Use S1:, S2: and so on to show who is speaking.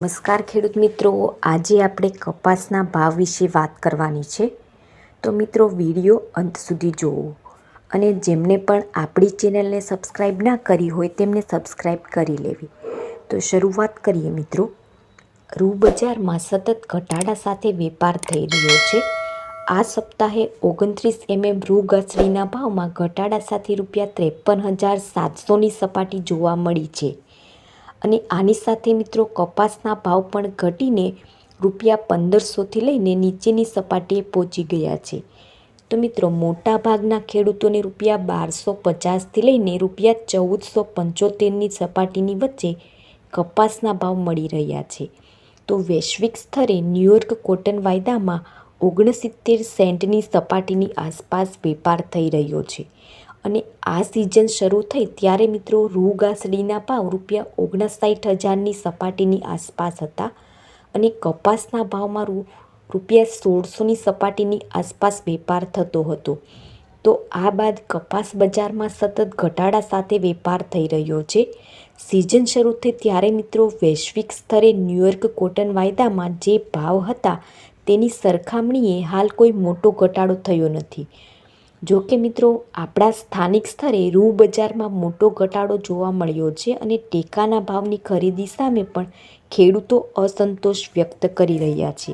S1: નમસ્કાર ખેડૂત મિત્રો, આજે આપણે કપાસના ભાવ વિશે વાત કરવાની છે. તો મિત્રો વિડીયો અંત સુધી જોવો અને જેમને પણ આપણી ચેનલને સબસ્ક્રાઈબ ના કરી હોય તેમને સબસ્ક્રાઈબ કરી લેવી. તો શરૂઆત કરીએ મિત્રો. રૂ બજારમાં સતત ઘટાડા સાથે વેપાર થઈ રહ્યો છે. આ સપ્તાહે 29 રૂ ગાંસડીના ભાવમાં ઘટાડા સાથે ₹53,700ની સપાટી જોવા મળી છે. અને આની સાથે મિત્રો કપાસના ભાવ પણ ઘટીને ₹1,500થી લઈને નીચેની સપાટીએ પહોંચી ગયા છે. તો મિત્રો મોટા ભાગના ખેડૂતોને ₹1,250થી લઈને ₹1,475ની સપાટીની વચ્ચે કપાસના ભાવ મળી રહ્યા છે. તો વૈશ્વિક સ્તરે ન્યૂયોર્ક કોટન વાયદામાં 69 સેન્ટની સપાટીની આસપાસ વેપાર થઈ રહ્યો છે. અને આ સિઝન શરૂ થઈ ત્યારે મિત્રો રૂ ગાંસડીના ભાવ ₹59,000ની સપાટીની આસપાસ હતા અને કપાસના ભાવમાં ₹1,600ની સપાટીની આસપાસ વેપાર થતો હતો. તો આ બાદ કપાસ બજારમાં સતત ઘટાડા સાથે વેપાર થઈ રહ્યો છે. સિઝન શરૂ થઈ ત્યારે મિત્રો વૈશ્વિક સ્તરે ન્યૂયોર્ક કોટન વાયદામાં જે ભાવ હતા તેની સરખામણીએ હાલ કોઈ મોટો ઘટાડો થયો નથી. જો કે મિત્રો આપણા સ્થાનિક સ્તરે રૂ બજારમાં મોટો ઘટાડો જોવા મળ્યો છે અને ટેકાના ભાવની ખરીદી સામે પણ ખેડૂતો અસંતોષ વ્યક્ત કરી રહ્યા છે.